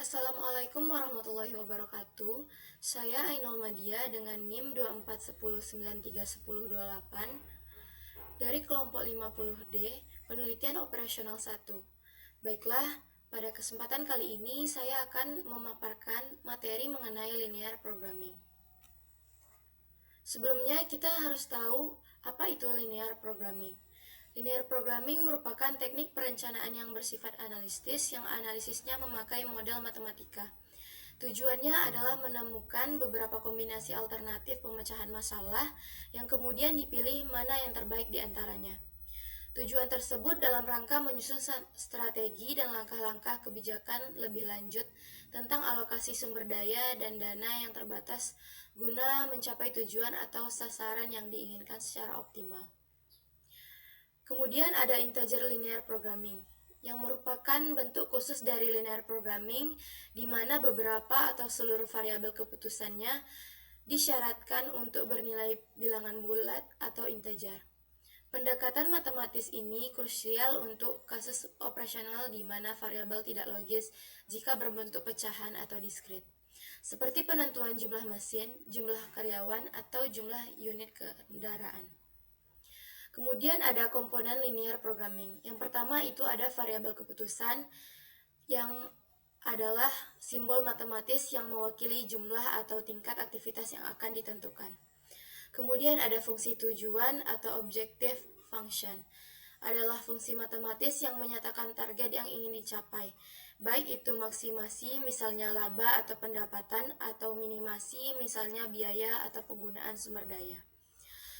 Assalamualaikum warahmatullahi wabarakatuh. Saya Ainul Madia dengan NIM 2410931028 dari kelompok 50D, penelitian operasional 1. Baiklah, pada kesempatan kali ini saya akan memaparkan materi mengenai linear programming. Sebelumnya kita harus tahu apa itu linear programming. Linear programming merupakan teknik perencanaan yang bersifat analitis yang analisisnya memakai model matematika. Tujuannya adalah menemukan beberapa kombinasi alternatif pemecahan masalah yang kemudian dipilih mana yang terbaik di antaranya. Tujuan tersebut dalam rangka menyusun strategi dan langkah-langkah kebijakan lebih lanjut tentang alokasi sumber daya dan dana yang terbatas guna mencapai tujuan atau sasaran yang diinginkan secara optimal. Kemudian ada integer linear programming, yang merupakan bentuk khusus dari linear programming di mana beberapa atau seluruh variabel keputusannya disyaratkan untuk bernilai bilangan bulat atau integer. Pendekatan matematis ini krusial untuk kasus operasional di mana variabel tidak logis jika berbentuk pecahan atau diskrit, seperti penentuan jumlah mesin, jumlah karyawan, atau jumlah unit kendaraan. Kemudian ada komponen linear programming. Yang pertama itu ada variabel keputusan yang adalah simbol matematis yang mewakili jumlah atau tingkat aktivitas yang akan ditentukan. Kemudian ada fungsi tujuan atau objective function. Adalah fungsi matematis yang menyatakan target yang ingin dicapai, baik itu maksimasi misalnya laba atau pendapatan, atau minimasi misalnya biaya atau penggunaan sumber daya.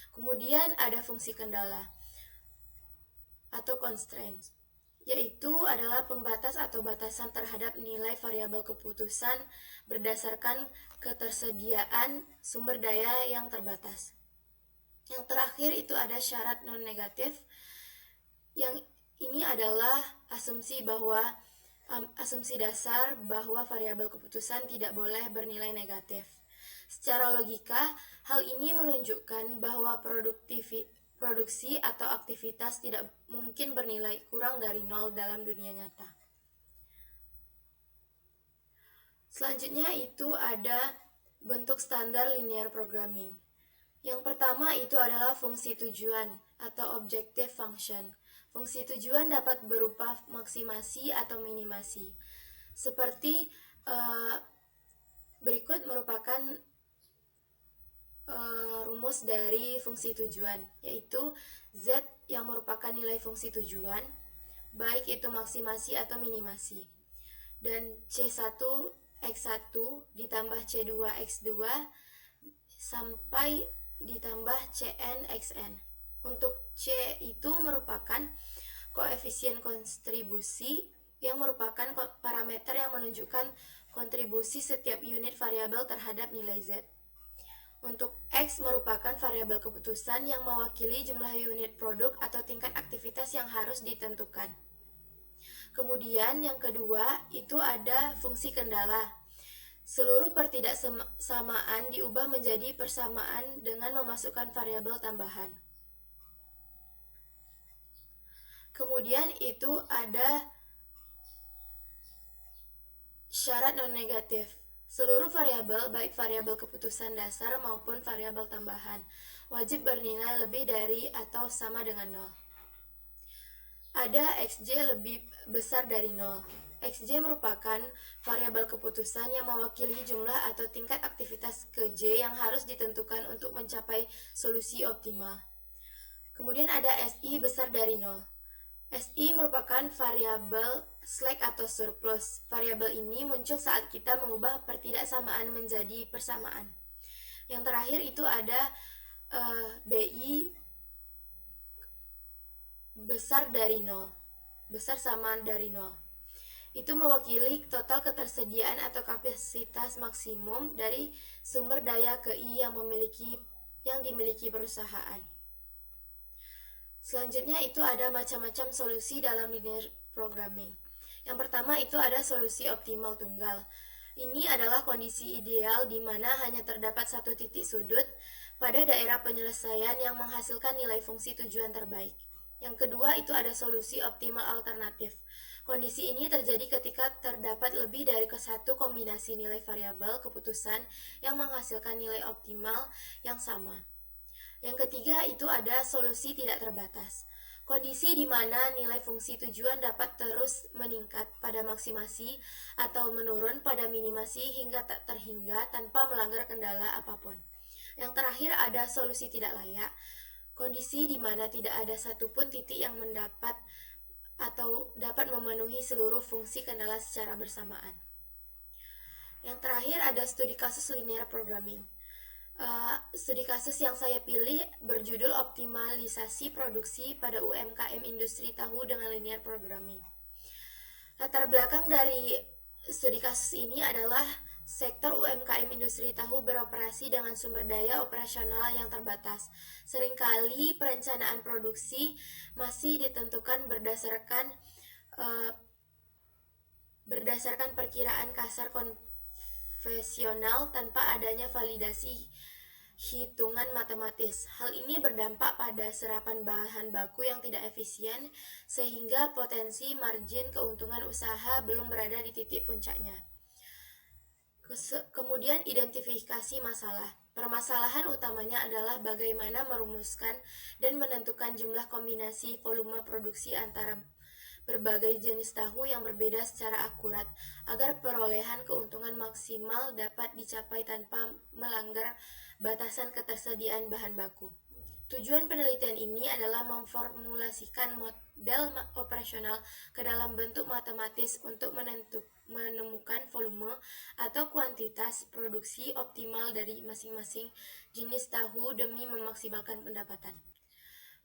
Kemudian ada fungsi kendala atau constraints, yaitu adalah pembatas atau batasan terhadap nilai variabel keputusan berdasarkan ketersediaan sumber daya yang terbatas. Yang terakhir itu ada syarat non-negatif, yang ini adalah asumsi dasar bahwa variabel keputusan tidak boleh bernilai negatif. Secara logika, hal ini menunjukkan bahwa produksi atau aktivitas tidak mungkin bernilai kurang dari 0 dalam dunia nyata. Selanjutnya itu ada bentuk standar linear programming. Yang pertama itu adalah fungsi tujuan atau objective function. Fungsi tujuan dapat berupa maksimasi atau minimasi. Seperti berikut merupakan rumus dari fungsi tujuan, yaitu Z yang merupakan nilai fungsi tujuan, baik itu maksimasi atau minimasi, dan C1 X1 ditambah C2 X2 sampai ditambah Cn Xn. Untuk C itu merupakan koefisien kontribusi yang merupakan parameter yang menunjukkan kontribusi setiap unit variabel terhadap nilai Z. Untuk X merupakan variabel keputusan yang mewakili jumlah unit produk atau tingkat aktivitas yang harus ditentukan. Kemudian yang kedua itu ada fungsi kendala. Seluruh pertidaksamaan diubah menjadi persamaan dengan memasukkan variabel tambahan. Kemudian itu ada syarat non-negatif. Seluruh variabel, baik variabel keputusan dasar maupun variabel tambahan, wajib bernilai lebih dari atau sama dengan 0. Ada Xj lebih besar dari 0. Xj merupakan variabel keputusan yang mewakili jumlah atau tingkat aktivitas ke J yang harus ditentukan untuk mencapai solusi optimal. Kemudian ada Si besar dari 0. Si merupakan variabel slack atau surplus. Variabel ini muncul saat kita mengubah pertidaksamaan menjadi persamaan. Yang terakhir itu ada Bi besar dari 0. Besar sama dari 0. Itu mewakili total ketersediaan atau kapasitas maksimum dari sumber daya KI yang dimiliki perusahaan. Selanjutnya itu ada macam-macam solusi dalam linear programming. Yang pertama itu ada solusi optimal tunggal. Ini adalah kondisi ideal di mana hanya terdapat satu titik sudut pada daerah penyelesaian yang menghasilkan nilai fungsi tujuan terbaik. Yang kedua itu ada solusi optimal alternatif. Kondisi ini terjadi ketika terdapat lebih dari satu kombinasi nilai variabel keputusan yang menghasilkan nilai optimal yang sama. Yang ketiga itu ada solusi tidak terbatas. Kondisi di mana nilai fungsi tujuan dapat terus meningkat pada maksimasi atau menurun pada minimasi hingga tak terhingga tanpa melanggar kendala apapun. Yang terakhir ada solusi tidak layak. Kondisi di mana tidak ada satupun titik yang mendapat atau dapat memenuhi seluruh fungsi kendala secara bersamaan. Yang terakhir ada studi kasus linear programming. Studi kasus yang saya pilih berjudul optimalisasi produksi pada UMKM industri tahu dengan linear programming. Latar belakang dari studi kasus ini adalah sektor UMKM industri tahu beroperasi dengan sumber daya operasional yang terbatas. Seringkali perencanaan produksi masih ditentukan berdasarkan perkiraan kasar konvensional tanpa adanya validasi hitungan matematis. Hal ini berdampak pada serapan bahan baku yang tidak efisien, sehingga potensi margin keuntungan usaha belum berada di titik puncaknya. Kemudian identifikasi masalah. Permasalahan utamanya adalah bagaimana merumuskan dan menentukan jumlah kombinasi volume produksi antara berbagai jenis tahu yang berbeda secara akurat, agar perolehan keuntungan maksimal dapat dicapai tanpa melanggar batasan ketersediaan bahan baku. Tujuan penelitian ini adalah memformulasikan model operasional ke dalam bentuk matematis untuk menemukan volume atau kuantitas produksi optimal dari masing-masing jenis tahu demi memaksimalkan pendapatan.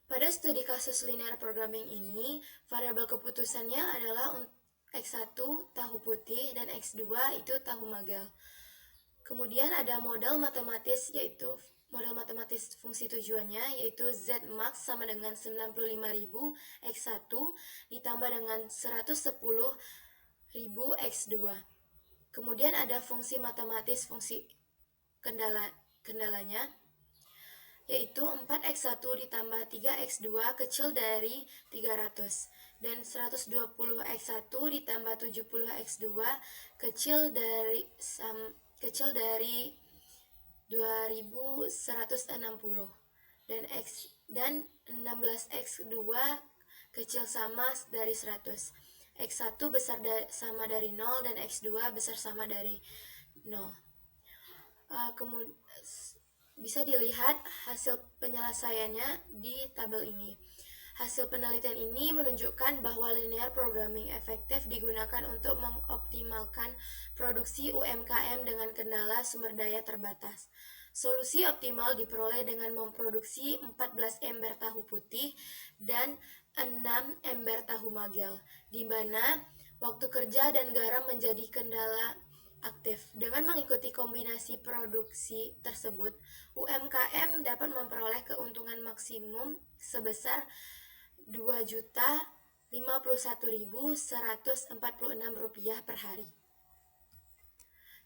Pada studi kasus linear programming ini, variabel keputusannya adalah X1 tahu putih dan X2 itu tahu magel. Kemudian ada model matematis yaitu model matematis fungsi tujuannya yaitu Z max sama dengan 95.000 X1 ditambah dengan 110.000 X2. Kemudian ada fungsi matematis fungsi kendalanya yaitu 4x1 ditambah 3x2 kecil dari 300 dan 120x1 ditambah 70x2 kecil dari 2160 dan 16x2 kecil sama dari 100. X1 besar sama dari 0 dan X2 besar sama dari 0. Kemudian bisa dilihat hasil penyelesaiannya di tabel ini. Hasil penelitian ini menunjukkan bahwa linear programming efektif digunakan untuk mengoptimalkan produksi UMKM dengan kendala sumber daya terbatas. Solusi optimal diperoleh dengan memproduksi 14 ember tahu putih dan 6 ember tahu magel, di mana waktu kerja dan garam menjadi kendala aktif. Dengan mengikuti kombinasi produksi tersebut, UMKM dapat memperoleh keuntungan maksimum sebesar Rp2.051.146 per hari.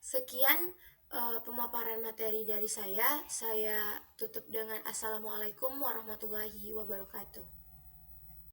Sekian pemaparan materi dari saya. Saya tutup dengan Assalamualaikum warahmatullahi wabarakatuh.